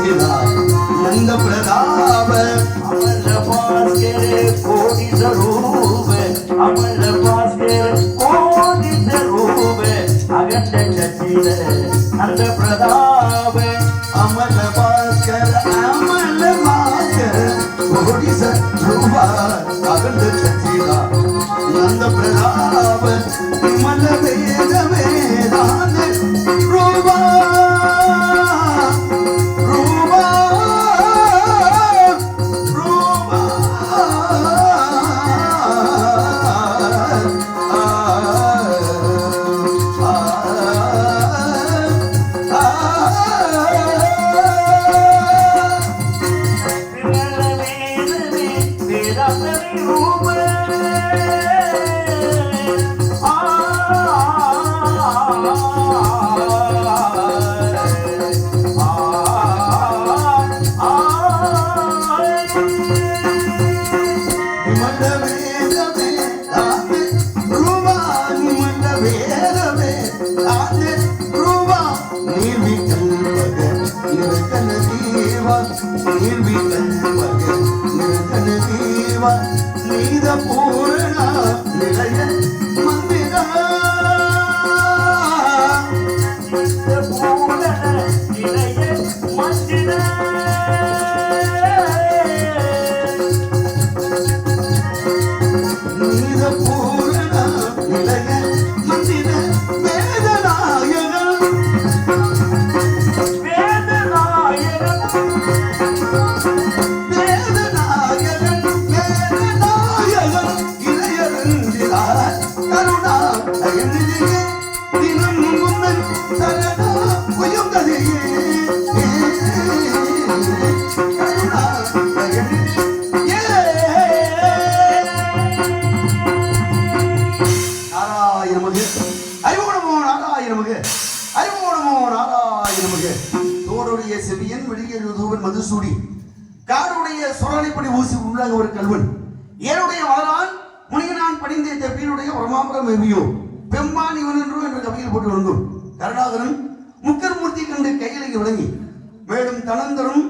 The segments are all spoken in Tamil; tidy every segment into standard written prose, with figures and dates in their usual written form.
नंद प्रताप अमर भास्कर कोटि स्वरूप अमर भास्कर कोटि स्वरूप अगंड चचिल नंद प्रताप अमर भास्कर कोटि स्वरूप अगंड चचिल नंद प्रताप विमल वेद वेदांत रूपा पूर्ण निलय मंदिरा पूर्ण निलय मंदिरा नीद पूर्ण निलय मंदिर वेदनायक மதுசூடி காடுடைய சொரணைப்படி ஊசி உள்ளாக ஒரு கல்வன் ஏனுடைய வளரான் முனியனான் படிந்த பீனுடைய பிரமாபுரம் எவ்வியோ பெம்மான் இவன் என்று கவியில் போட்டு வந்தோம் கருணாகரன் முக்கர்மூர்த்தி கண்டு கையிலை விளங்கி மேலும் தனம் தரும்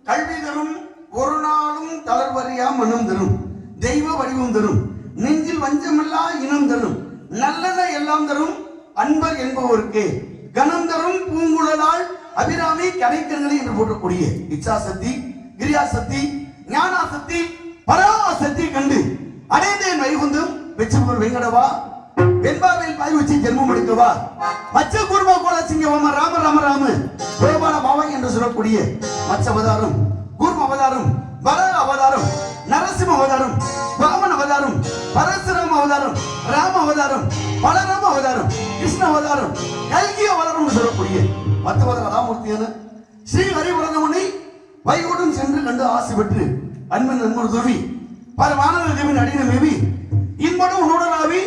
கல்வி தரும் ஒரு நாளும் தளர்வறியா மனம் தரும் தெய்வ வடிவம் தரும் நெஞ்சில் வஞ்சமில்லா இனம் தரும் நல்லன எல்லாம் தரும் அன்பர் என்பவருக்கு கனம் தரும் பூங்குழலால் அபிராமி கடைக்கண்களை என்று போற்றக்கூடிய இச்சாசக்தி கிரியாசக்தி ஞானாசக்தி பராசக்தி கண்டு அடைந்தேன் வைகுந்தம் வெச்சபுர் வெங்கடவா வெண்பாவில் பாய் வச்சு ஜென்மம் எடுக்கவா மச்ச கூர்மா கோல சிங்கவாம ராம ராம ராம கோபால பாவா என்று சொல்லக்கூடிய மச்ச அவதாரம் கூர்ம அவதாரம் வர அவதாரம் நரசிம்ம அவதாரம் வாமன் அவதாரம் பரசுராம அவதாரம் ராம அவதாரம் பலராம அவதாரம் கிருஷ்ண அவதாரம் கல்கி அவதாரம் சொல்லக்கூடிய மத்தவத கதாமூர்த்தியான ஸ்ரீ ஹரிவரதமுனி வைகுண்டம் சென்று கண்டு ஆசை பெற்று அன்பன் நண்பர் துவி பல வானர தேவின் அடின மேவி இன்பனும் உன்னுடனாவி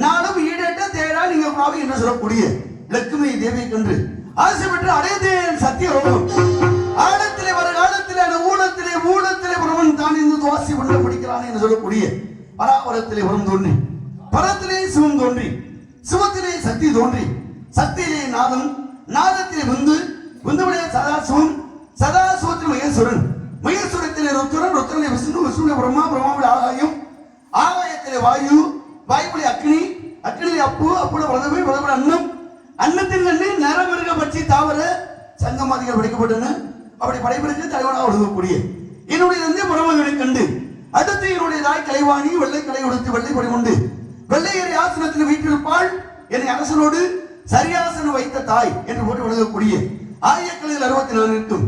நானும் ஈடேற்ற தேடா நீங்க பாவி என்று சொல்லக்கூடிய லட்சுமி தேவியை கண்டு ஆசை பெற்று அடைந்தேன் சத்திய ரோகம் ஆழத்திலே வர காலத்திலே அந்த ஊழத்திலே பிரமன் தான் இந்த துவாசி பண்ண பிடிக்கிறான் என்று சொல்லக்கூடிய பராபரத்திலே வரும் தோன்றி பரத்திலே சிவம் தோன்றி சிவத்திலே சக்தி தோன்றி சக்தியிலே நாதம் நாதத்திலே விந்துடைய சதாசிவம் சதாசிவத்தில் மகேஸ்வரன் மகேஸ்வரத்திலே ருத்ரனிலே ருத்ரன், ருத்ரனிலே விஷ்ணு, விஷ்ணுவிலே பிரம்மா, பிரம்மாவிலே ஆகாயம், ஆகாயத்திலே வாயு, வாயுவிலே அக்னி, அக்னியிலே அப்பு, அப்புல பிரதமை, பிரதம அன்னம், அன்னத்தின் கண்ணு நரமிருக பட்சி தாவர சங்கமாதிகள் படைக்கப்பட்டன. அப்படி படைப்பிற்கு தலைவனாக ஒழுங்கக்கூடிய என்னுடைய தந்தை பிரம்மனை கண்டு அடுத்து என்னுடைய தாய் கலைவாணி வெள்ளை கலை உடுத்து வெள்ளை படி கொண்டு வெள்ளையரை ஆசனத்தில் வீட்டிருப்பாள். என்னை அரசனோடு சரியாசனம் வைத்த தாய் என்று போட்டு வழங்கக்கூடிய ஆயக்கலையில் 64 இருக்கும்.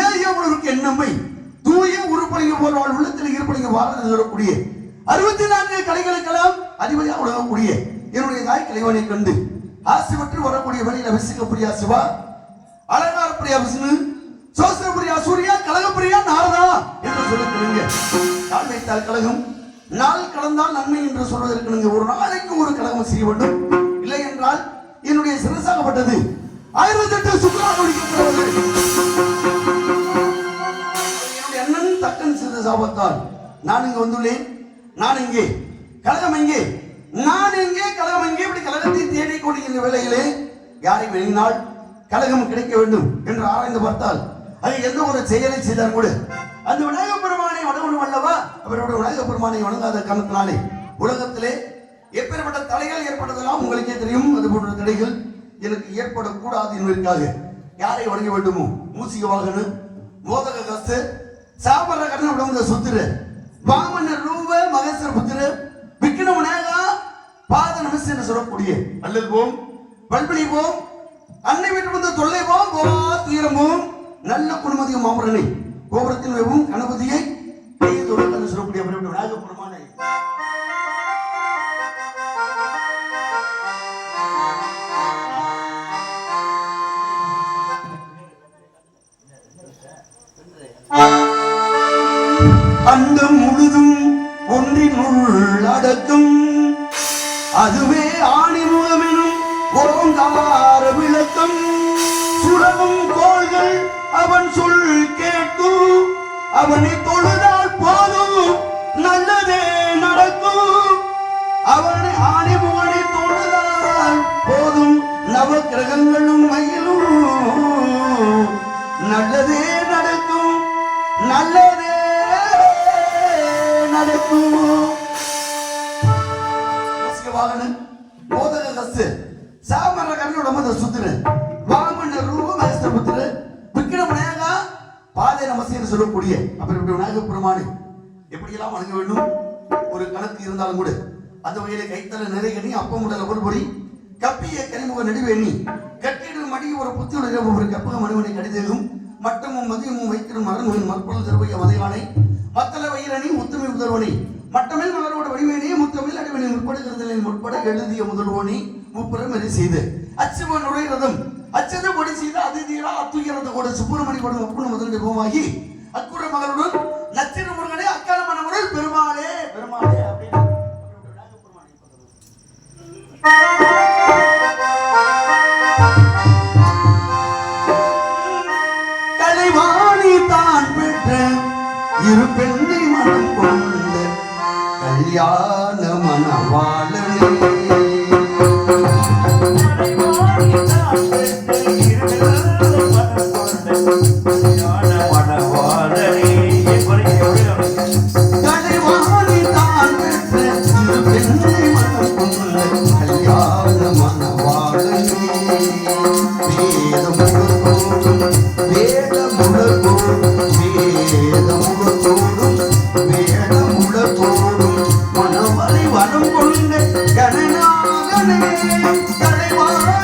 ஏழு எண்ணம்மை தூய உருப்படிங்க போல் உள்ளத்தில் இருப்படிங்க வாழ்ந்து சொல்லக்கூடிய 64 கலைகளுக்கெல்லாம் அதிபதியாக உலகக்கூடிய என்னுடைய தாய் கலைவாணியை கண்டு ஆசிபற்று வரக்கூடிய வழியில் அபிஷேகப்பிரியா சிவா, அலங்காரப்பிரியா விஷ்ணு, சோசனப்பிரியா சூர்யா, கழகப்பிரியா நாரதா என்று சொல்லிருக்கிறீங்க. நாள் வைத்தால் கழகம், நாள் கலந்தால் நன்மை என்று சொல்வதற்கு ஒரு நாளைக்கு ஒரு கழகம் செய்ய வேண்டும். இல்லை என்றால் என்னுடைய சிறசாகப்பட்டது 1008 சுக்கராக என்னுடைய அண்ணன் தக்கன் சிறு சாபத்தால் நான் இங்கு வந்துள்ளேன். நான் இங்கே கழகம் எங்கே, நான் எங்கே கழகம் எங்கே, இப்படி கழகத்தை தேடிக் கொண்டிருக்கிற வேளையிலே யாரை வெளியினால் கழகம் கிடைக்க வேண்டும் என்று ஆராய்ந்து பார்த்தால் அது எந்த ஒரு செயலை செய்தால் கூட அந்த விநாயக பெருமானை வணங்கணும் அல்லவா. அவருடைய விநாயக பெருமானை வணங்காத காரணத்தினாலே உலகத்திலே எப்பேற்பட்ட தடைகள் ஏற்பட்டதெல்லாம் உங்களுக்கே தெரியும். அது போன்ற தடைகள் எனக்கு ஏற்படக்கூடாது என்பதற்காக யாரை வணங்க வேண்டுமோ மூசிக வாகன, மோதக கஸ்து, சாபர கண்ண விட சுத்திர, வாமனர் ரூப மகேஸ்வர புத்திர, விக்ன விநாயகா பாத நமஸ் என்று சொல்லக்கூடிய அல்லது போம் பல்பலி போம் அன்னை வீட்டு வந்து தொல்லை போம் போவா துயரமும் நல்ல குடும்பத்தையும் மாமரனை கோபுரத்தில் வைவும் கணபதியை சொல்லக்கூடிய விநாயக பெருமானை அந்த முழுதும் ஒன்றினுள் அடக்கும் அதுவே ஆணிமுகமெனும் ஓங்கார விளக்கம் சுடவும் கோள்கள் அவன் சொல் கேட்கும் அவனை தொழுதால் போதும் நல்லதே நடக்கும் அவனை ஆணிமுகனை தொழுதால் போதும் நவ கிரகங்களும் மயிலும் நல்லதே நடக்கும் நல்லதே நடக்கும். மோதக கஸ்து சாமர கண்ணோட சுத்துற வாமன ரூப மகேஸ்வர புத்திர விக்ன விநாயகா பாதை நமஸ்தே சொல்லக்கூடிய அப்படி விநாயக பெருமானை எப்படியெல்லாம் வணங்க வேண்டும் ஒரு கணக்கு இருந்தாலும் கூட அந்த வகையில கைத்தல நிறைகணி அப்பமுடல பொருள்பொறி கப்பிய கனிமுக நடுவேணி கட்டிடு மடி ஒரு புத்தியுடைய ஒரு கப்பக மனுவனை கடிதேகும் மட்டமும் மதியமும் வைத்திடும் மரணுவின் மற்பொருள் தருவைய மதையானை மத்தள வயிரணி முத்தமை முதல்வனை மட்டமில் மலரோட வடிவேனே முத்தமிழ் அடிவனை முற்படுகிறதில் முற்பட எழுதிய முதல்வனி முப்புறம் எது செய்து அச்சுமன் நுழைரதம் அச்சத பொடி செய்த அதிதீரா அத்துயரத கூட சுப்பிரமணி படம் அப்புறம் முதல் நிபமாகி அக்குற மகளுடன் நச்சிர முருகனே அக்கால மனமுடன் பெருமாளே பெருமாளே அப்படின்னு கலைவாணி தான் பெற்ற இரு பெண்ணை மனம் கொண்ட கல்யாண மணவாளனே மனவரை வனம் கொண்ட கணநாகனே கலைவாணி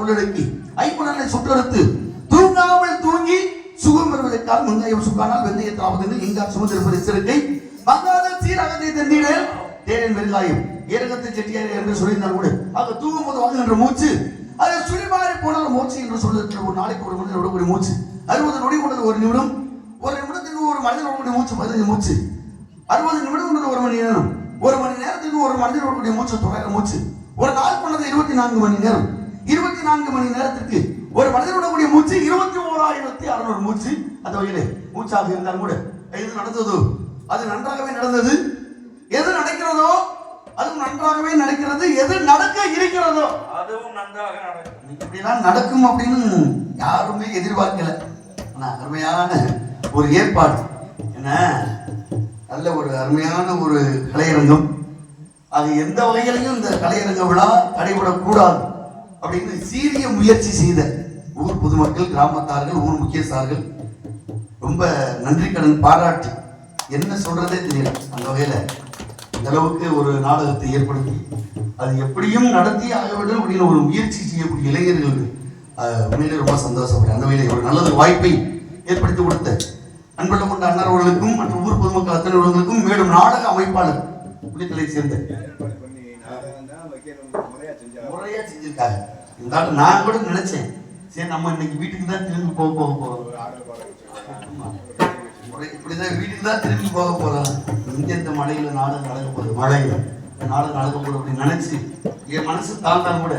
உள்ளடக்கி ஐம்பொருளை சுற்றறுத்து தூங்காமல் தூங்கி சுகம் பெறுவதற்காக முந்தையம் சுக்கானால் வெந்தயத்தாவது எங்கார் சுமந்திருப்பது சிறுக்கை மங்காத சீரகத்தை தந்தீட தேனின் வெங்காயம் ஏரகத்தை செட்டியார் என்று சொல்லியிருந்தால் கூட ஆக தூங்கும் போது வாங்குகின்ற மூச்சு அதை சுழிமாறி போனால் மூச்சு என்று சொல்லுகிற ஒரு நாளைக்கு ஒரு மனிதன் விடக்கூடிய மூச்சு 60 நொடி கொண்டது ஒரு நிமிடம் ஒரு நிமிடத்துக்கு ஒரு மனிதன் விடக்கூடிய மூச்சு 15 மூச்சு 60 நிமிடம் கொண்டது ஒரு மணி நேரம் ஒரு மணி நேரத்துக்கு ஒரு மனிதன் விடக்கூடிய மூச்சு 900 மூச்சு ஒரு நாள் கொண்டது 24 மணி நேரம் 24 மணி நேரத்திற்கு ஒரு மனிதனுடைய மூச்சு 21,600 மூச்சு. அந்த வகையிலே மூச்சாக இருந்தாலும் கூட எது நடந்ததோ அது நன்றாகவே நடந்தது, எது நடக்கிறதோ அதுவும் நன்றாகவே நடக்கிறது, எது நடக்க இருக்கிறதோ அதுவும் நன்றாக நடக்கும். இப்படிலாம் நடக்கும் அப்படின்னு யாருமே எதிர்பார்க்கல. ஆனா அருமையான ஒரு ஏற்பாடு என்ன, நல்ல ஒரு அருமையான ஒரு கலையரங்கம். அது எந்த வகையிலையும் இந்த கலையரங்க விழா தடைபடக்கூடாது அப்படின்னு சீரிய முயற்சி செய்த ஊர் பொதுமக்கள், கிராமத்தார்கள், ஊர் முக்கியஸ்தார்கள் ரொம்ப நன்றி கடன் பாராட்டு என்ன சொல்றதே தெரியல. அந்த வகையில இந்த அளவுக்கு ஒரு நாடகத்தை ஏற்படுத்தி அது எப்படியும் நடத்தி ஆக வேண்டும் அப்படின்னு ஒரு முயற்சி செய்யக்கூடிய இளைஞர்களுக்கு உண்மையிலே ரொம்ப சந்தோஷப்படுறேன். அந்த வகையில ஒரு நல்ல வாய்ப்பை ஏற்படுத்தி கொடுத்த அன்புள்ள கொண்ட அண்ணர் அவர்களுக்கும் மற்றும் ஊர் பொதுமக்கள் அத்தனை அவர்களுக்கும் மேலும் நாடக அமைப்பாளர் புலித்தலை சேர்ந்த முறையா செஞ்சிருக்காங்க. இருந்தாலும் நான் கூட நினைச்சேன், சரி நம்ம இன்னைக்கு வீட்டுக்கு தான் திரும்பி போறோம், இப்படிதான் வீட்டுக்கு தான் திரும்பி போக போறோம், இங்க இந்த மழையில நாடகம் நடக்க போகுது, மழையில நாடகம் நடக்க போகுது அப்படின்னு நினைச்சு என் மனசு தாழ்ந்தாலும் கூட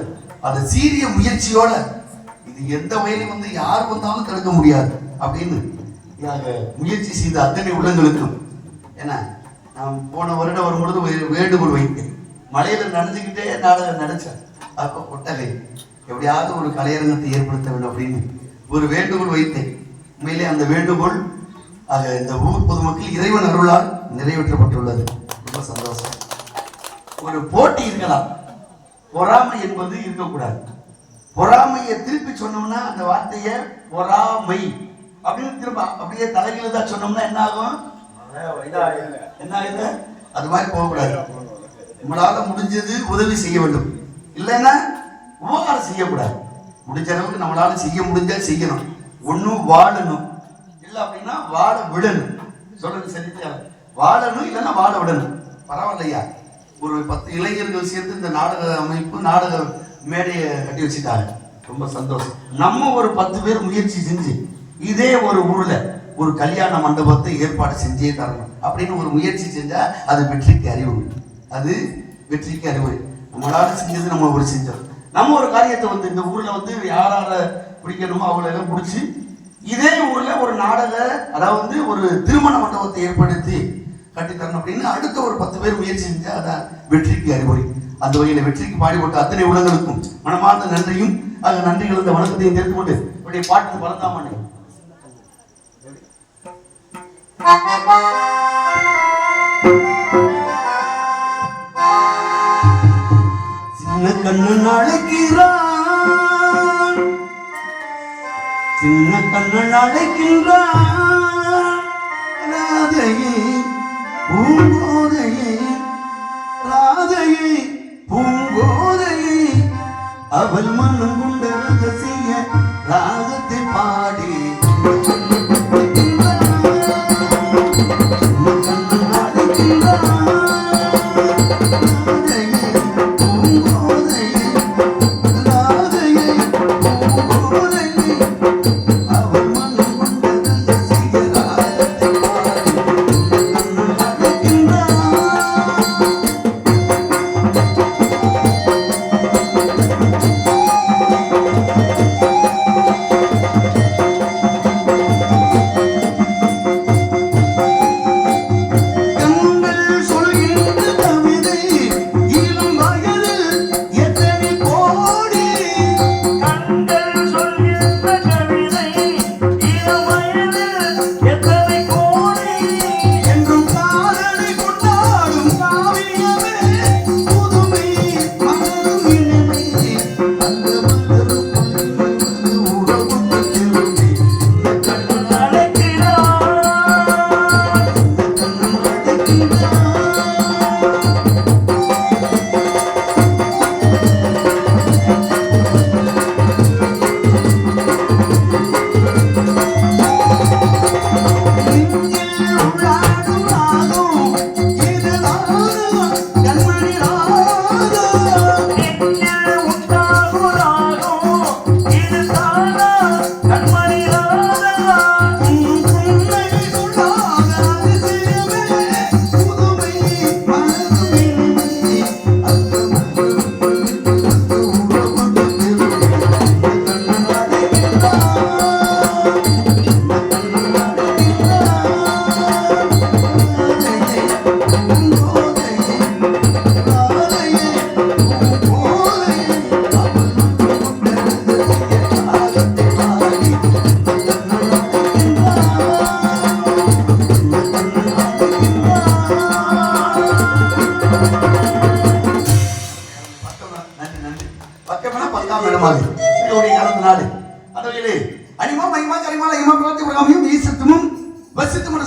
அந்த சீரிய முயற்சியோட இது எந்த வகையிலும் வந்து யார் வந்தாலும் தடுக்க முடியாது அப்படின்னு முயற்சி செய்த அத்தனை உள்ளங்களுக்கும், ஏன்னா நான் போன வருடம் வரும்பொழுது வேண்டுகோள் வைத்தேன், மழையில நனைஞ்சுக்கிட்டே நாடகம் நினைச்சேன், அப்போ கொட்டகை எப்படியாவது ஒரு கலையரங்கத்தை ஏற்படுத்த வேண்டும் அப்படின்னு ஒரு வேண்டுகோள் வைத்தேன். உண்மையிலே அந்த வேண்டுகோள் இந்த ஊர் பொதுமக்கள் இறைவன் அருளால் நிறைவேற்றப்பட்டுள்ளது. ரொம்ப சந்தோஷம். ஒரு போட்டி இருக்கலாம், பொறாமை என்பது இருக்கக்கூடாது. பொறாமையை திருப்பி சொன்னோம்னா அந்த வார்த்தையை பொறாமை அப்படின்னு திரும்ப அப்படியே தலைகளை தான் சொன்னோம்னா என்ன ஆகும், என்ன ஆகுது, அது மாதிரி போகக்கூடாது. நம்மளால முடிஞ்சது உதவி செய்ய வேண்டும், இல்லைன்னா உபகாரம் செய்யக்கூடாது. முடிஞ்ச அளவுக்கு நம்மளால செய்ய முடிஞ்சா செய்யணும். ஒன்னும் வாழணும், இல்லை அப்படின்னா வாழ விடணும். சொல்றது சரியா, வாழணும் இல்லைன்னா வாழ விடணும். பரவாயில்லையா, ஒரு 10 இளைஞர்கள் சேர்த்து இந்த நாடக அமைப்பு நாடக மேடையை கட்டி வச்சுட்டாங்க. ரொம்ப சந்தோஷம். நம்ம ஒரு 10 பேர் முயற்சி செஞ்சு இதே ஒரு ஊர்ல ஒரு கல்யாண மண்டபத்தை ஏற்பாடு செஞ்சே தரணும் அப்படின்னு ஒரு முயற்சி செஞ்சா அது வெற்றிக்கு அறிவுரை. அது வெற்றிக்கு அறிவுரை. நம்மளால செஞ்சது நம்ம ஒரு செஞ்சோம். நம்ம ஒரு காரியத்தை வந்து இந்த ஊர்ல வந்து யாரால பிடிக்கணுமோ அவங்கள எல்லாம் பிடிச்சி இதே ஊர்ல ஒரு நாடக, அதாவது ஒரு திருமண மண்டபத்தை ஏற்படுத்தி கட்டித்தரணும் அப்படின்னு அடுத்த ஒரு 10 பேர் முயற்சி செஞ்சா அதான் வெற்றிக்கு அறிவுரை. அந்த வகையில வெற்றிக்கு பாடுபட்ட அத்தனை உலகங்களுக்கும் மனமார்ந்த நன்றியும் நன்றிகள் இந்த வணக்கத்தையும் தெரிந்து கொண்டு இப்படி பாட்டு பறந்தாமண்ணே. சின்ன கண்ணன் அழைக்கிறான், சின்ன கண்ணன் அழைக்கின்றான், பூங்கோதையை ராதையை பூங்கோதையை அவள் மனம் கொண்ட ரகசிய ராகத்தை பாடி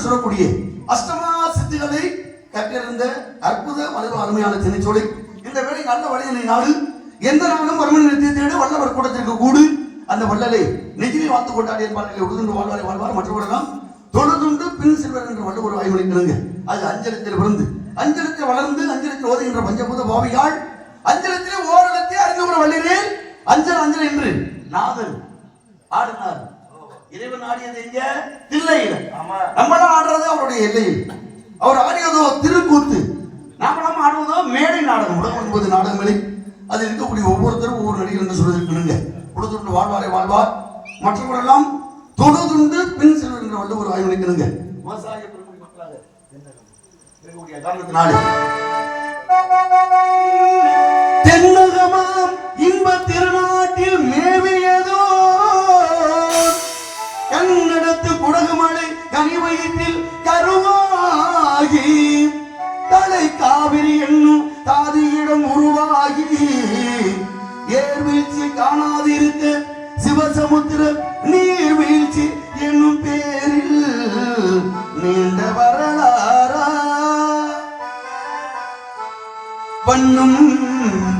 சொல்லக்கூடிய அஷ்டமா சித்திகளை கற்றிருந்த அற்புத மலர் அருமையான திணைச்சோலை இந்த வேலை நல்ல வழியினை நாடு எந்த நாளும் வருமன் நிறுத்தி வல்லவர் கூட்டத்திற்கு கூடு அந்த வள்ளலை நெஞ்சிலே வாழ்த்து கொண்டாடி என்பார்கள் உடுதுண்டு வாழ்வாரை வாழ்வார் மற்றவர்களெல்லாம் தொழுதுண்டு பின் செல்வர் என்ற வள்ளுவர் வாய்மொழிக்கிறாங்க. அது அஞ்சலத்தில் விழுந்து அஞ்சலத்தில் வளர்ந்து அஞ்சலத்தில் ஓதுகின்ற பஞ்சபூத பாவியாள் அஞ்சலத்திலே ஓரிடத்தை அறிந்தவர வள்ளிலே அஞ்சல் அஞ்சல் என்று நாதன் ஆடினார். இறைவன் ஆடியது எங்க? தில்லையில. நம்மளாம் ஆடுறது அவருடைய எல்லையில். அவர் ஆடியதோ திருக்கூத்து, நாமெல்லாம் ஆடுவதோ மேடை நாடகம். உலகம் என்பது நாடகங்களில் அது இருக்கக்கூடிய ஒவ்வொருத்தரும் ஒவ்வொரு நடிகர் என்று சொல்லியிருக்கணுங்க. உடுதுண்டு வாழ்வாரை வாழ்வார் மற்றவரெல்லாம் தொழுதுண்டு பின் செல்வர் என்ற வள்ளுவர் ஆய்வு நிற்கணுங்க. விவசாய பெருமொழி மக்களாக இருக்கக்கூடிய காரணத்தினாலே தென்னகமாம் இன்ப திருநாட்டில் மேவியதோ கண்ணடத்து குடகுமலை கனிவயிற்றில் கருவாகி தலை காவிரி என்னும் தாதியிடம் உருவாகி ஏர்வீழ்ச்சி காணாதிருக்க சிவசமுத்திர நீர்வீழ்ச்சி என்னும் பேரில் நீண்ட வரலாறா பண்ணும்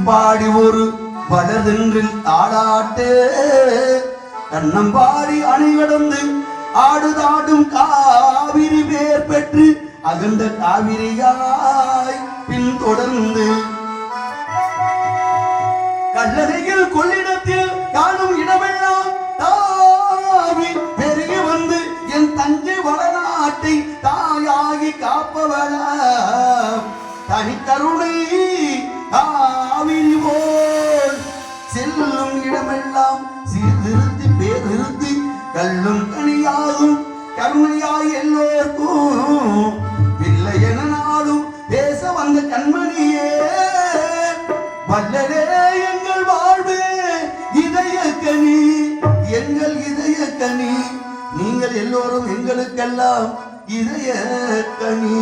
பாடி ஒரு வளர்தென்றில் தாளாட்டு கண்ணம்பாடி அணை கடந்து ஆடுதாடும் காவிரி பேர் பெற்று அகண்ட காவிரியாய் பின் தொடர்ந்து கல்லறையில் கொள்ளிடத்தில் காணும் இடமெல்லாம் தாவி பெருகி வந்து என் தஞ்சை வளநாட்டை தாயாகி காப்பவள தனி கருணை காவிரி போல் செல்லும் இடமெல்லாம் சீர்திருத்தி பேரிருத்தி கல்லும் கனியாகும் கருணையாய் எல்லோருக்கும் பிள்ளை என நாளும் பேச வந்த கண்மணியே வல்லலே எங்கள் வாழ்வே இதய கனி எங்கள் இதய கனி நீங்கள் எல்லோரும் எங்களுக்கெல்லாம் இதய கனி.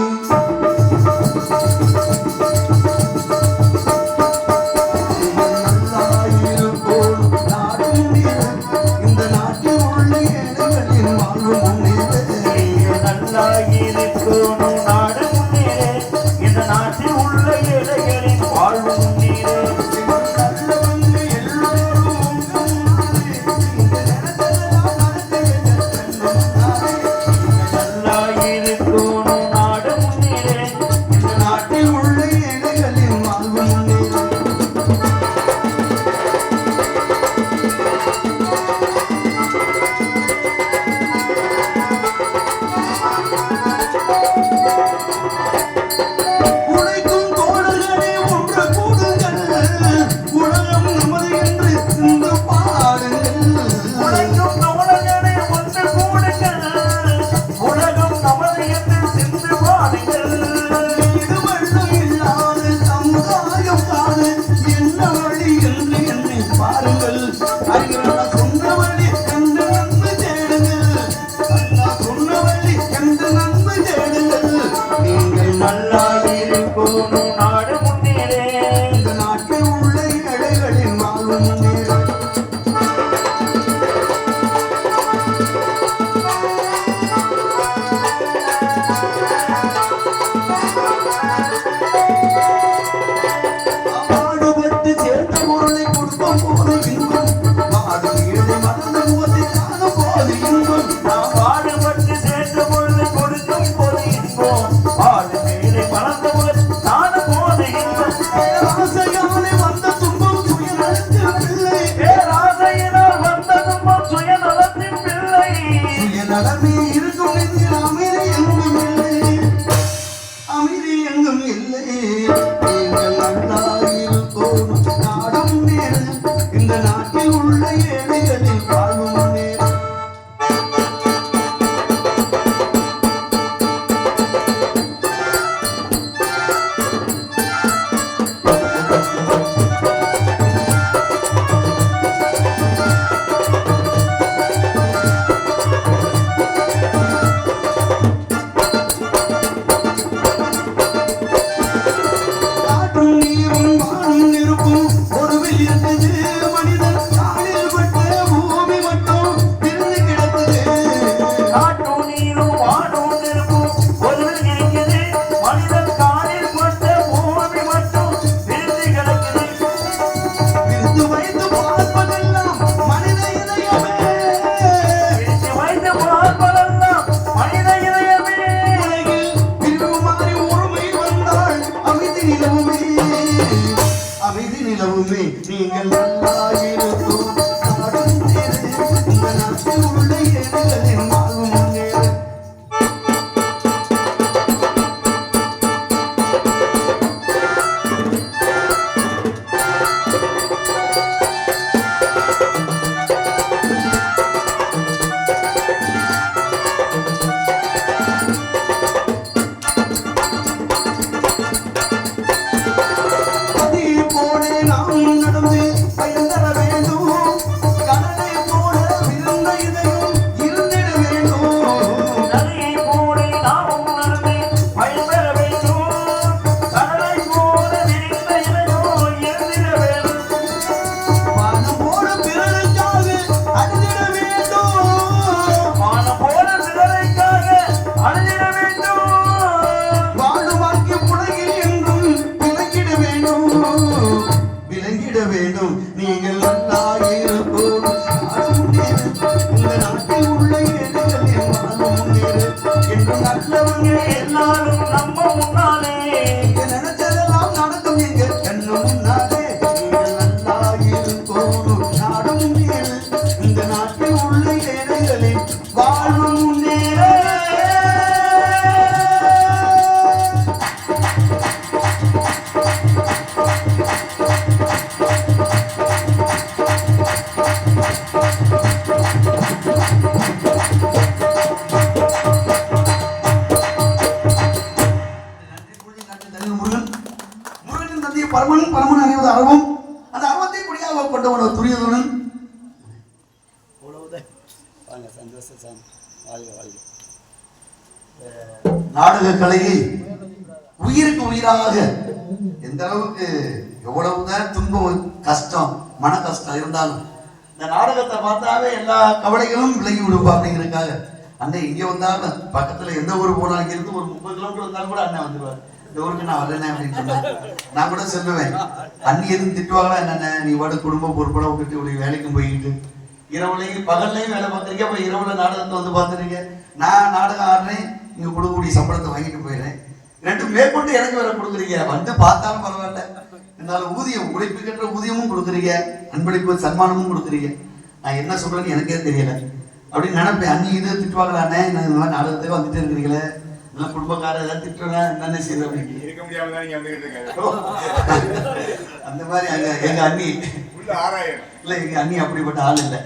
நல்லாயிருக்கோணும் நாடு முன்னேற உழைக்கும் தோழர்களே ஒன்று கூடுங்கள், உலகம் நமது என்று சிந்து பாடுங்கள். உழைக்கும் தோழர்களே ஒன்று கூடுங்கள், உலகம் நமது என்று சிந்து பாடுங்கள். இதுவெல்லாம் இல்லாத சமுதாயம் காண என்ன வழி என்று என்னை பாருங்கள். அறிஞர் சொன்ன வழி கண்டு நன்மை தேடுங்கள், அண்ணா சொன்ன வழி கண்டு நன்மை தேடுங்கள். நீங்கள் நல்லா இருக்கணும், நாடு முன்னேறே, இந்த நாட்டில் உள்ள ஏழைகளின் வாழ்வு முன்னேறும். பாடுபட்டு சேர்ந்த பொருளை கொடுக்கும் போது இன்பம், மாடும் ஏழை மறந்த முகத்தை காணும் போது இன்பம். நாம் பாடுபட்டு சேர்ந்த பொழுது கொடுக்கும் போது இன்பம், பாடு மேலே மலர்ந்த போது நானும் போது இன்பம். பேராசையாலே வந்த துன்பம் சுயநலத்தின் பிள்ளை, பேராசையினால் வந்த துன்பம் சுயநலத்தின் பிள்ளை. சுயநலமே இருக்கும் நெஞ்சில் அமைதி எங்கும் இல்லை, அமைதி எங்கும் இல்லை. நீங்கள் நல்லா இருக்கணும், நாடும் நேரு, இந்த நாட்டில் உள்ள ஏழைகளின் வாழ்வு முன்னேறும். காற்றும் நீரும் வானும் நெருப்பும் ஒருவில் இருக்குது, மனிதன் காலில் பட்ட பூமி மட்டும் பிரிந்து கிடக்குது. காட்டும் நீரும் வானும் நெருப்பும் ஒருவன் இருக்குது, மனிதன் காலில் பட்ட பூமி மட்டும் விரிந்து கிடக்குது. பிரித்து வைத்து பார்ப்பதெல்லாம் மனித இதயமே, பிரித்து வைத்து பார்ப்பதெல்லாம் மனித இதயமே. உலகில் பிரிவு மாறி ஒருமை வந்தால் அமைதி நிலவுமே, அமைதி நிலவுமே. நீங்கள் நல்லா இருக்கும், நாடும் நேரு, இந்த நாட்டில் உள்ள ஏழைகளின் வாழ்வு முன்னேறும். அதே போல நாம் நடந்து பயந்தர வேண்டும், கடலை போல விருந்த இதயம் இருந்திட வேண்டும். நதியை போல நாமும் நடந்து பயன்பெற வேண்டும், கடலை போல விரிந்த இதயம் இருந்திட வேண்டும். வானம் போல பிறருக்காக அழுதிட வேண்டும், வானம் போல சிலரைக்காக அழுதிட வேண்டும். வாழும் வாக்கிய உலகில் என்றும் விளங்கிட வேண்டும், விளங்கிட வேண்டும். நீங்கள் நல்லா இருக்கும், நாடும் நேரு, இந்த நாட்டில் உள்ள ஏழைகளின் வாழ்வு முன்னேறு. என்று நல்லவங்க எல்லாரும் நம்ம முன்னாலே நீங்க நினைச்சதெல்லாம் நடக்கும் எங்க கண்ணு முன்னாலே. நீங்கள் நல்லா இருக்கணும், நாடும் முன்னேறு, இந்த நாட்டில் உள்ள ஏழைகளின் வாழ்வு முன்னேறு. முருகன், முருகனின் தந்தையை பரமன், பரமன் அறிவது அறவும், அந்த அறவத்தை குடியாக கொண்டவன் துரியோதனன். வாங்க சந்தோஷம் சாமி, வாழ்க வாழ்க. நாடக கலையை உயிருக்கு உயிராக எந்த அளவுக்கு எவ்வளவுதான் துன்பம் கஷ்டம் மன கஷ்டம் இருந்தாலும் இந்த நாடகத்தை பார்த்தாவே எல்லா கவலைகளும் விலகி விடுப்பா அப்படிங்கிறதுக்காக அண்ணன் இங்க வந்தாலும் பக்கத்துல எந்த ஊர் போனாலும் இங்க இருந்து ஒரு 30 கிலோமீட்டர் வந்தாலும் கூட அண்ணன் வந்துடுவார். இந்த ஊருக்கு நான் வரலனே அப்படின்னு சொன்னேன். நான் கூட சொல்லுவேன், அண்ணி எதுவும் திட்டுவாங்களா என்னென்ன, நீ வாடு குடும்ப பொறுப்பட விட்டுட்டு இப்படி வேலைக்கும் போயிட்டு இரவுலையும் பகல்லையும் வேலை பார்த்துருக்கேன், அப்புறம் இரவுல நாடகத்தை வந்து பார்த்துருங்க. நான் நாடகம் ஆடுறேன், நீங்க கொடுக்கக்கூடிய சம்பளத்தை வாங்கிட்டு போயிடுறேன். ரெண்டும் மேற்கொண்டு எனக்கு வேலை கொடுக்குறீங்க, வந்து பார்த்தாலும் பரவாயில்ல, இருந்தாலும் ஊதியம் உழைப்புக்கின்ற ஊதியமும் கொடுக்குறீங்க, அன்பளிப்பு சன்மானமும் கொடுக்குறீங்க. நான் என்ன சொல்றேன்னு எனக்கே தெரியல அப்படின்னு நினைப்பேன். அண்ணி இது திட்டுவாங்களாண்ணே, இந்த மாதிரி நாடகத்துக்கு வந்துட்டு இருக்கிறீங்களே, எல்லாம் குடும்பக்காரர் ஏதாவது திட்டுறா என்னென்ன செய்யுது அப்படின்னு இருக்க முடியாம தான் நீங்க வந்துகிட்டு இருக்காரு. அந்த மாதிரி எங்க அண்ணி உள்ள ஆராயணும். இல்ல எங்க அண்ணி அப்படிப்பட்ட ஆள் இல்லை.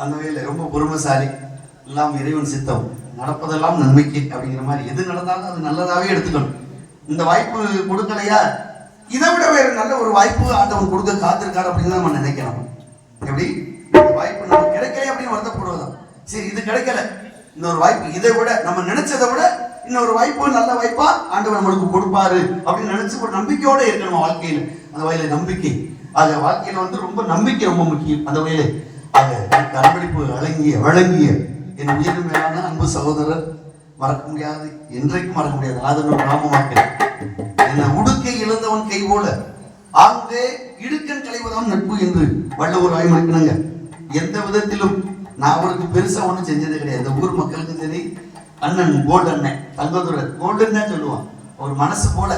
அந்த வகையில் ரொம்ப பொறுமைசாலி. எல்லாம் இறைவன் சித்தம், நடப்பதெல்லாம் நன்மைக்கு அப்படிங்கிற மாதிரி எது நடந்தாலும் அது நல்லதாவே எடுத்துக்கணும். இந்த வாய்ப்பு கொடுக்கலையா, இதை விட வேற நல்ல ஒரு வாய்ப்பு ஆண்டவன் கொடுக்க காத்திருக்காரு அப்படின்னு நம்ம நினைக்கணும். எப்படி இந்த வாய்ப்பு நமக்கு கிடைக்கல அப்படின்னு வருத்தப்படுவதும் சரி, இது கிடைக்கல, இன்னொரு வாய்ப்பு இதை விட நம்ம நினைச்சதை விட இன்னொரு வாய்ப்பு நல்ல வாய்ப்பா ஆண்டவன் நம்மளுக்கு கொடுப்பாரு அப்படின்னு நினைச்சு ஒரு நம்பிக்கையோட இருக்கணும் வாழ்க்கையில. அந்த வகையில நம்பிக்கை, ஆக வாழ்க்கையில வந்து ரொம்ப நம்பிக்கை ரொம்ப முக்கியம். அந்த வகையில ஆக அன்பளிப்பு வழங்கிய என் உயிர் மேலான அன்பு சகோதரர், மறக்க முடியாது, என்றைக்கும் மறக்க முடியாது. ஆதரவு நாமமாக்க என்ன உடுக்கை இழந்தவன் கை போல ஆங்கே இடுக்கன் களைவதாம் நட்பு என்று வள்ளுவர் வாய்மொழிக்கணுங்க. எந்த விதத்திலும் நான் அவருக்கு பெருசா ஒன்றும் செஞ்சது கிடையாது. இந்த ஊர் மக்களுக்கும் சரி, அண்ணன் கோல்டு அண்ணன் தங்கதுரை கோல்டுன்னு தான் சொல்லுவான். அவர் மனசு போல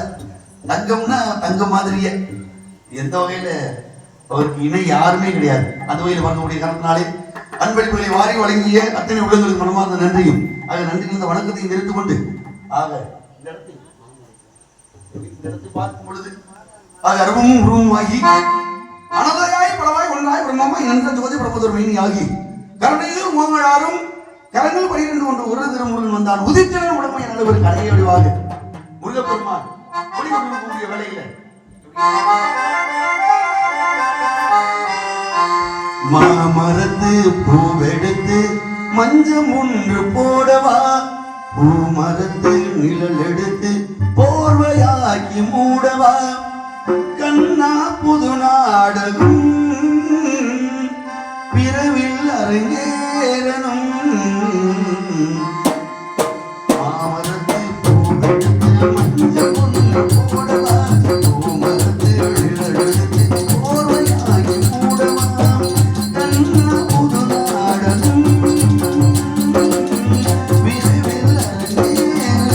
தங்கம்னா தங்கம் மாதிரியே, எந்த வகையில அவருக்கு இணை யாருமே கிடையாது. அந்த வகையில் வரக்கூடிய காரணத்தினாலே அன்பளிப்புகளை வாரி வழங்கிய அத்தனை உள்ளங்களுக்கு மனமார்ந்த நன்றியும், ஆக நன்றி இந்த வணக்கத்தையும் தெரிந்து கொண்டு ஆக இந்த இடத்தை பார்க்கும் பொழுது ஆக அருவமும் உருவமாகி அனதையாய் பலவாய் ஒன்றாய் பிரம்மமாய் நன்ற ஜோதி பிரபதர் மெய்னி ஆகி கருணையில் மோகனாரும் கரங்கள் 12 ஒன்று ஒரு திருமுருகன் வந்தான் உதித்திரன் உடம்பை நல்லவர் கலையை வடிவாக முருகப்பெருமான் ஒளிவக்கூடிய வேளையில மாமரத்து பூவெடுத்து மஞ்சம் ஒன்று போடவா, பூமரத்து நிழல் எடுத்து போர்வையாக்கி மூடவா, கண்ணா புது நாடகம் பிறவில் அரங்கேறணும், மாமரத்து பூவெடுத்து மஞ்சம் ஒன்று போடவா, பூமரத்து நிழல் எடுத்து போர்வையாக்கி மூடவா, கண்ணா புது நாடகம் பிறவில் அரங்கேறணும்.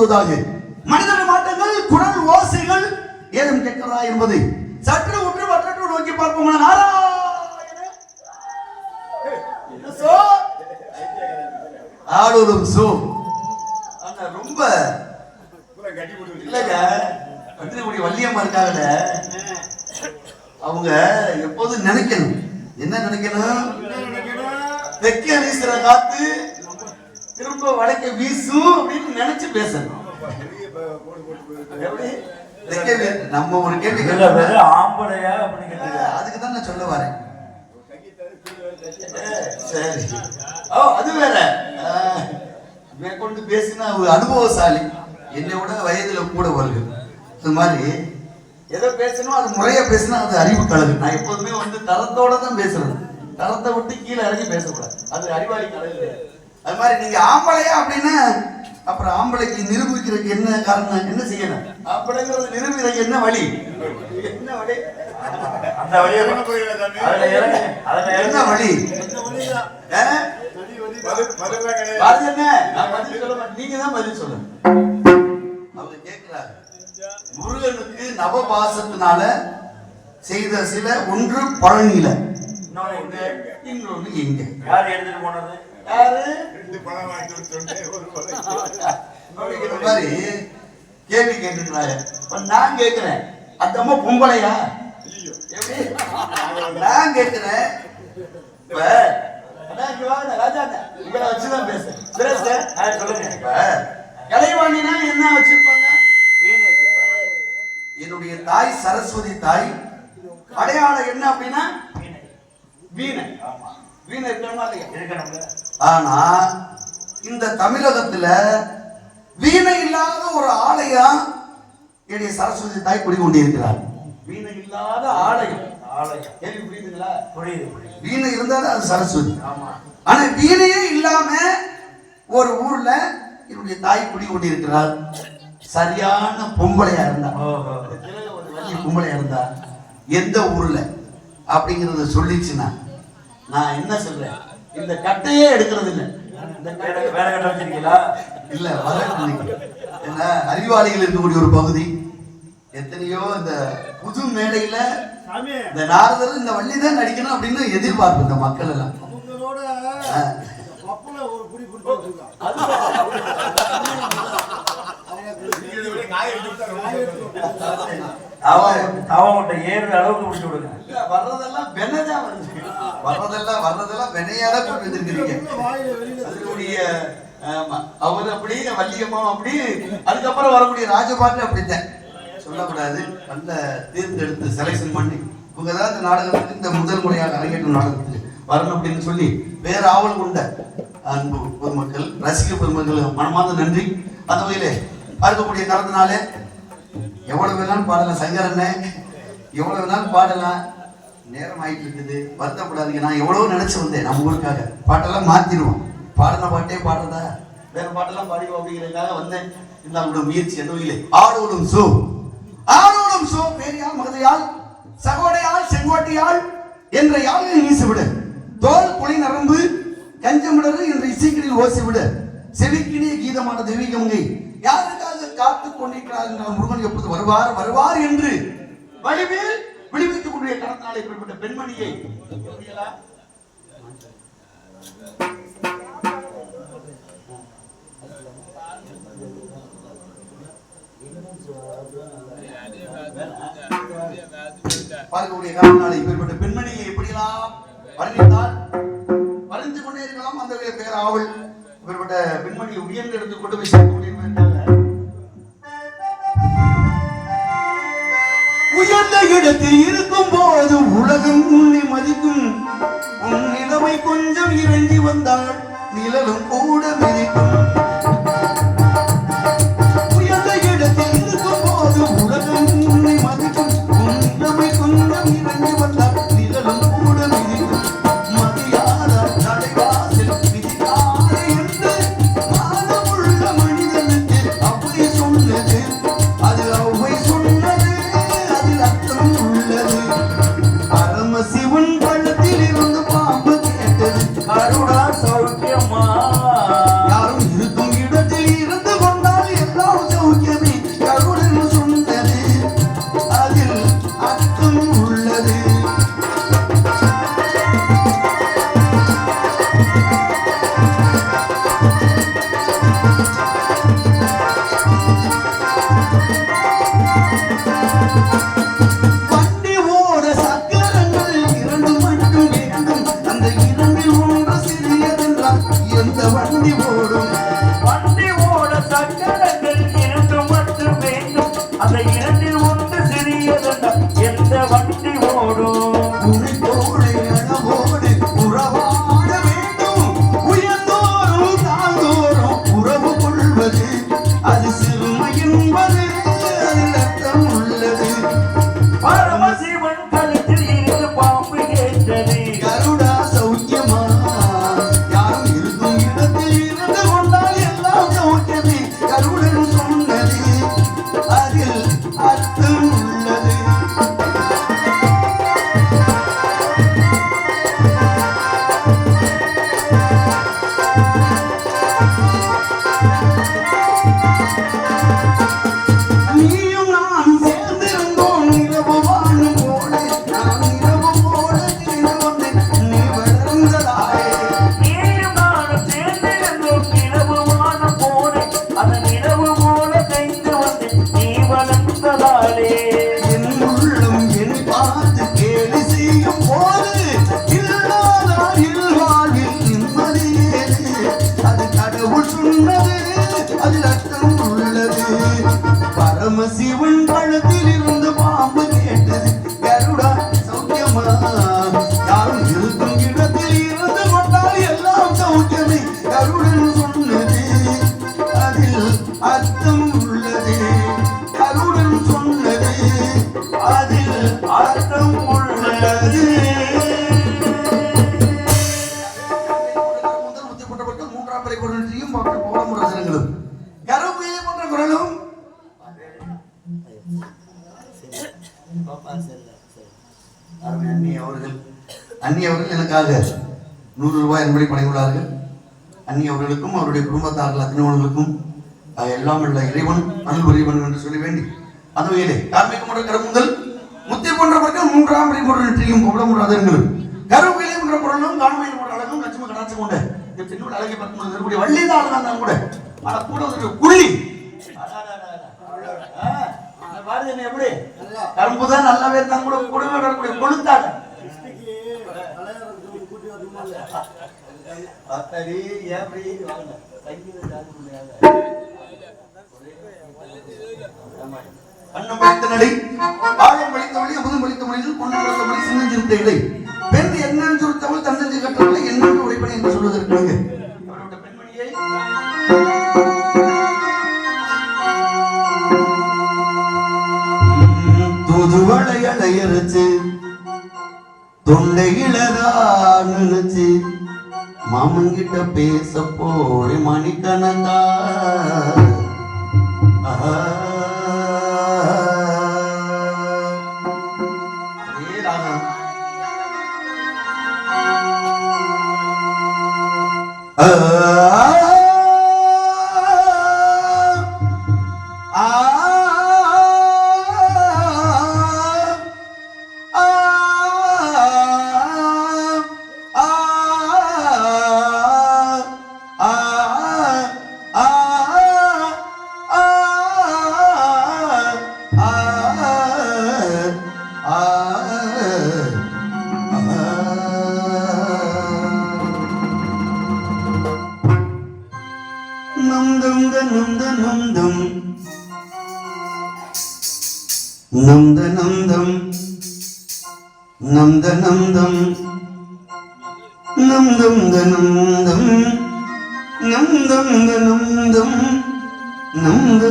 சொல்வதாக மனிதன மாற்றங்கள் குரல் ஓசைகள் ஏதும் கேட்கிறதா என்பதை சற்று ஒன்று மற்றொன்று நோக்கி பார்ப்போம். ஆளூரும் சோ ரொம்ப கட்டி போட்டு இல்லங்க பத்திரிகுடி வள்ளியம்மா இருக்காங்கல்ல, அவங்க எப்போதும் நினைக்கணும். என்ன நினைக்கணும்? தெற்கே வீசுற காத்து திரும்ப வடக்க வீசும் அப்படின்னு நினைச்சு பேசணும். எப்படி நம்ம ஒரு கேள்வி ஆம்பளையா அப்படின்னு அதுக்கு தான் நான் சொல்ல வரேன். சரி, ஓ அது வேற. மேற்கொண்டு பேசினா ஒரு அனுபவசாலி, என்னை விட வயதுல கூட வருது. இது மாதிரி எதை பேசணும் அது முறையா பேசினா அது அறிவு கழகு. நான் எப்போதுமே தரத்தோட தான் பேசுறது, தரத்தை விட்டு கீழே இறங்கி பேசக்கூடாது, அது அறிவாளி கழகு. அது மாதிரி நீங்க ஆம்பளையா அப்படின்னா அப்புறம் ஆம்பளைக்கு நிரூபிக்கிறதுக்கு என்ன காரணம், என்ன செய்யணும்? ஆம்பளைங்கிறது நிரூபிக்கிறதுக்கு என்ன வழி, என்ன வழி? அந்த வழியை என்ன வழி? நீங்க தான் பதில் சொல்லுங்க. அவங்க கேட்கிறாங்க, முருகனுக்கு நவபாசத்தினால செய்த சில ஒன்று பழனியில, இன்னொன்று எங்க? யார் எடுத்துட்டு போனது? யாரு மாதிரி கேள்வி கேட்டுக்கிறாங்க. நான் கேட்கிறேன், அந்த அம்மா பொம்பளையா? நான் கேட்கிறேன், வச்சுதான் பேசுறேன். கலைவாணினா என்ன வச்சிருப்பாங்க? என்னுடைய தாய் சரஸ்வதி தாய் அடையாளம் என்ன அப்படின்னா வீணை. வீணை இருக்கணுமா இல்லையா? ஆனா இந்த தமிழகத்துல வீணை இல்லாத ஒரு ஆலயம் என்னுடைய சரஸ்வதி தாய் குடிக்கொண்டிருக்கிறார். வீணை இல்லாத ஆலயம், கேள்வி புரியுதுங்களா? புரியுது. வீணை இருந்தாலும் அது சரஸ்வதி. ஆனா வீணையே இல்லாம ஒரு ஊர்ல என்னுடைய தாய் குடிக்கொண்டிருக்கிறார். சரியான பொம்பளையா இருந்தா, பொம்பளையா இருந்தா எந்த ஊர்ல அப்படிங்கறத சொல்லிச்சுன்னா நான் என்ன சொல்றேன், இந்த கட்டையே எடுக்கிறது இல்லை. வேற கட்ட வச்சிருக்கீங்களா? இல்ல, என்ன அறிவாளிகள் இருக்கக்கூடிய ஒரு பகுதி. எத்தனையோ இந்த புது மேடையில இந்த நாரதர் இந்த வள்ளி தான் நடிக்கணும் அப்படின்னு எதிர்பார்ப்பு இந்த மக்கள் எல்லாம். அவங்கள்ட்ட ஏறுற அளவுக்கு முடிச்சு விடுங்க. வர்றதெல்லாம் வெனதான் வருது, வர்றதெல்லாம் வெனையாத போட்டு வச்சிருக்கிறீங்க. அதனுடைய அவர் அப்படி, வள்ளியம்மா அப்படி, அதுக்கப்புறம் வரக்கூடிய ராஜபாட்டு அப்படித்தான் சொல்லக்கூடாது. நல்ல தேர்ந்தெடுத்து செலக்ஷன் பண்ணி இவங்க தான் இந்த நாடகத்துக்கு இந்த முதல் முறையாக அரங்கேற்றம் நாடகத்துக்கு வரணும் அப்படின்னு சொல்லி வேற ஆவல் கொண்ட அன்பு பொதுமக்கள், ரசிக பொதுமக்கள் மனமார்ந்த நன்றி. அந்த வகையிலே பார்க்கக்கூடிய காரணத்தினாலே எவ்வளவு வேணாலும் பாடலாம், சங்கரண்ண எவ்வளவு வேணாலும் பாடலாம். நேரம் ஆயிட்டு இருக்குது, வருத்தப்படாதீங்க. நான் எவ்வளவு நினைச்சு வந்தேன் நம்ம ஊருக்காக, பாட்டெல்லாம் மாத்திடுவோம். பாடின பாட்டே பாடுறதா, வேற பாட்டெல்லாம் பாடிடுவோம் அப்படிங்கிறதுக்காக வந்தேன். இந்த முயற்சி எந்த வகையிலே ஆடோடும் சோ, ஆடோடும் சோ பேரியால் மகதையால் சகோடையால் செங்கோட்டையால் என்ற யாழில் வீசிவிடு, தோல் குலை நரம்பு கஞ்சமிடரு என்ற இசைக்கினில் ஓசிவிடு, செவிக்கினிய கீதமான தெய்வீகமங்கை யாருக்காக காத்துக் கொண்டிருக்கிறார் என்ற முருகன் எப்போது வருவார் வருவார் என்று வலிமையில் விடுவித்துக் கொண்டிய கடத்தாலை குறிப்பிட்ட பெண்மணியை பார்க்கக்கூடிய காரணத்தாலை குறிப்பிட்ட பெண்மணியை எப்படியெல்லாம் வர்ணித்தால் வர்ணித்துக் கொண்டே இருக்கலாம். அந்த பேர் ஆவல் இப்படிப்பட்ட பெண்மணியை உயர்ந்து எடுத்துக் கொண்டு போய் சேர்க்க முடியும். உயர்ந்த இடத்தில் இருக்கும் போது உலகம் உன்னை மதிக்கும், உன் நிலைமை கொஞ்சம் இறங்கி வந்தால் நிழலும் கூட மிதிக்கும். உயர்ந்த இடத்தில் இருக்கும் போது உலகம் உன்னை மதிக்கும், உன் நிலைமை கொஞ்சம் இறங்கி வந்தால் நிழலும் கூட மிதிக்கும். மதியாத நடைவாசில் மிதிக்காத என்று மானமுள்ள மனிதனுக்கு அவ்வை சொன்னது, அது அவ்வை சொன்னது, அதில் அர்த்தம் உள்ளது. பரமசிவன் பள்ளத்தில் இருந்து பாம்பு கேட்டது, கருடா சௌக்கியமா யாரும் இருக்கும் வண்டி ஓட சக்கரங்கள் இரண்டு மட்டும் வேண்டும். அந்த இரண்டில் ஒன்று சிறியதென்றால் எந்த வண்டி ஓடும்? வண்டி ஓட சக்கரங்கள் இரண்டு மட்டும் வேண்டும். அந்த இரண்டில் ஒன்று சிறியதென்றால் எந்த வண்டி ஓடும்? உனைத்தோடு அளவோடு உறவாட வேண்டும். உயர்ந்தோறும் தாழ்ந்தோறும் உறவு கொள்வது அது சிறுமை என்பது அதில் அர்த்தம் உள்ளது. பரமசிவன் கழுத்தில் இருந்து பாம்பு கேட்டது. கருடா சௌக்கியமா? யாரும் இருக்கும் இடத்தில் இருந்து கொண்டால் எல்லாம் சௌக்கியமே. கருடன் சொன்னது அதில் அர்த்தம் உள்ளது. நீயும் நானும் சேர்ந்திருந்தோம் நிலவு வாழும் போல. நான் நிலவு போல தேடி வந்தேன் நீ வளர்ந்ததாயே. நீயும் நானும் சேர்ந்திருந்தோம் நிலவு வானம் போல. அந்த நிலவு போல கைந்து வந்து நீ வளர்ந்ததாலே. என் உள்ளம் என்னை பார்த்து கேலி செய்யும் போது இல்லாதார் இல்வாழ்வில் நிம்மதியேது. அது கடவுள் சொன்னது அதில் அர்த்தம் உள்ளது. பரமசிவன் கழுத்தில் இருந்து பாம்பு கேட்டது. கருடா சௌக்கியமா? யாரும் இருக்கும் இடத்தில் இருந்து கொண்டால் எல்லாம் சௌக்கியமே. கருடன் சொன்னது அதில் அர்த்தம் உள்ளது. கருடன் சொன்னது அதில் அர்த்தம் உள்ளது. முதல் முத்திப்பட்டப்பட்ட மூன்றாம் பிறை பொருளியும் போலமுறங்களும் கருவியை போன்ற குரலும் அன்னி அவர்கள் எனக்காக 100 ரூபாய் என்பதை பணிவுள்ளார்கள். அன்னி அவர்களுக்கும் அவருடைய குடும்பத்தார்கள் அத்தனைவர்களுக்கும் எல்லாம் உள்ள இறைவன் அருள் புரிவன் என்று சொல்லி வேண்டி அந்த வகையிலே கார்மிக முறை கருமுதல் முத்தி போன்றவர்கள் மூன்றாம் பிறை பொருள் நெற்றியும் கோலமுறாதங்களும் கருவிலை என்ற பொருளும் காண்மையில் ஒரு அழகும் லட்சுமி கடாட்சி கொண்ட பெண்ணோட அழகை பார்க்கும்போது இருக்கக்கூடிய வள்ளிதான் தான் கூட ஆனா கூட ஒரு குள்ளி பாருங்க என்ன எப்படி கரும்புதான் நல்லாவே இருந்தாங்க கூட கொடுமை வரக்கூடிய கொளுத்தாங்க. கண்ணம் படித்த நடை ஆழம் படித்த வழி அமுதம் படித்த மொழியில் பொண்ணு படித்த மொழி சின்னஞ்சிருந்த இடை பெண் என்னன்னு சொல்லித்தவள் தன்னஞ்சு கற்றவளை என்னென்று உடைப்பணி என்று சொல்வதற்கு அவருடைய பெண்மணியை தூதுவளை அலையரைச்சு தொண்டையிலதா நினைச்சு மாமங்கிட்ட பேச போய் மணிக்கணக்கா நந்தம் நந்தம் நந்தம் நந்தம் நந்தம் நந்தம் நந்தம் நந்தம்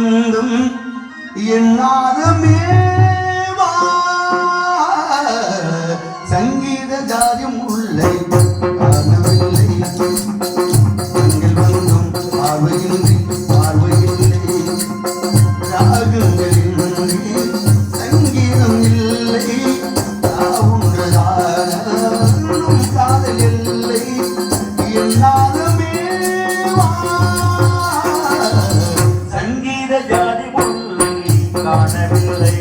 நந்தம் என்னாதமே சங்கீத ஜாதியம் உள்ளே காணவில்லை கண்கள் வந்தும் பார்வையின்றி பார்வையில்லை ராகங்களின்றி சங்கீதம் இல்லை ஒன்றுதானும் காதல் இல்லை என்னாலுமே சங்கீத ஜாதி உள்ளே காணவில்லை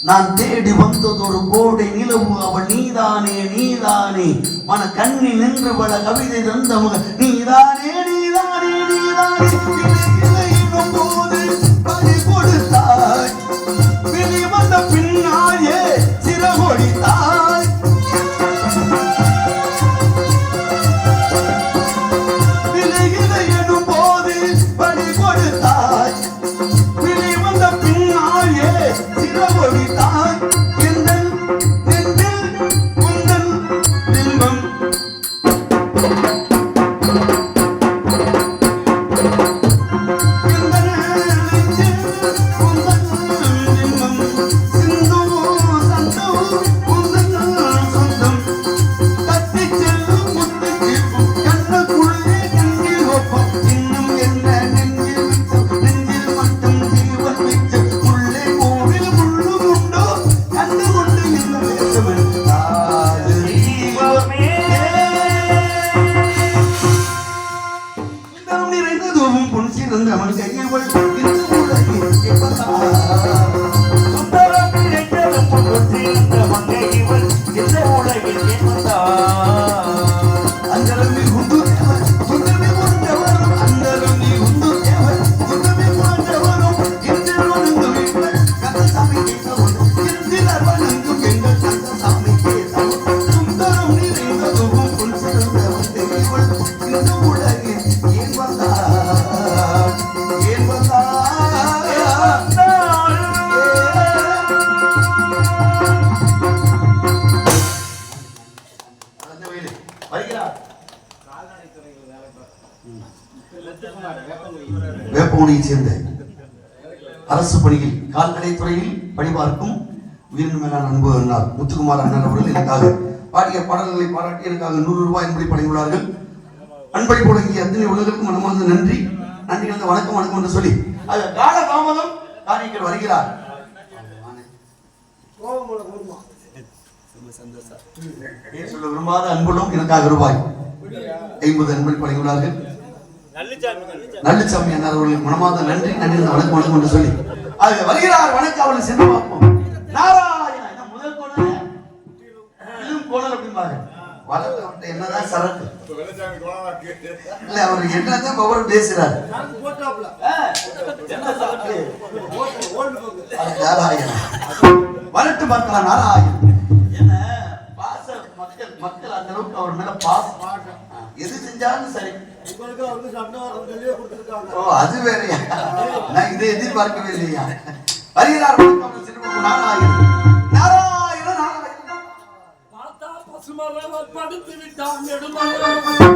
நான் தேடி வந்தது ஒரு கோடை நிலவு அவள் நீதானே நீதானே மன கண்ணி நின்று பல கவிதை தந்த மக நீதானே நீதானே நீதானே இளையினும் போது பறி கொடுத்தாய் விழி வந்த பின்னாயே சிறகொடித்தாய் விளையினும் போது பறி கொடுத்தாய் விழி வந்த பின்னாயே சிறகொடித்தாய் எந்தன் நெஞ்சில் உந்தன் பிம்பம் சுந்தரம் நிறைந்தது பொன் சிறந்த மங்கை இவள் இந்த உலகில் ஏன் வந்தாள் வேப்பங்குடியை சேர்ந்த அரசு பணியில் கால்நடை துறையில் பணிபார்க்கும் உயிரின் மேலான அன்பு அண்ணார் முத்துக்குமார் அண்ணன் அவர்கள் எனக்காக பாடிய பாடல்களை பாராட்டி எனக்காக 100 ரூபாய் என்பதை பணியுள்ளார்கள். அன்பை போலங்கிய அத்தனை உலகிற்கும் மனமார்ந்த நன்றி நன்றி கலந்த வணக்கம் வணக்கம் என்று சொல்லி அது கால தாமதம் காரியங்கள் வருகிறார். ரொம்ப சந்தோஷம். பேர் சொல்ல விரும்பாத அன்புகளும் எனக்காக ரூபாய் 50 அன்பை பணியுள்ளார்கள். நல்லுச்சாமி அண்ணார் அவர்களுக்கு மனமார்ந்த நன்றி நன்றி வணக்கம் வணக்கம் என்று சொல்லி அது வருகிறார். வணக்கம் அவளை சென்று பார்ப்போம். நாராயணா முதல் கோணல் இதுவும் கோணல் அப்படிம்பாங்க. வளர்த்து என்னதான் சரக்கு இல்ல அவர் என்னதான் பவர் பேசுறாரு. நாராயணா வரட்டு பார்க்கலாம். நாராயணன் என்ன பாச மக்கள் மக்கள் அந்த அளவுக்கு அவர் மேல பாசம் எது செஞ்சாலும் சரி. ஓ அது வேறையா நான் இதை எதிர்பார்க்கவே இல்லையா. வருகிறார். நாராயணன் நாராயணன் நாராயணன் படுத்து விட்டான் நெடுமலை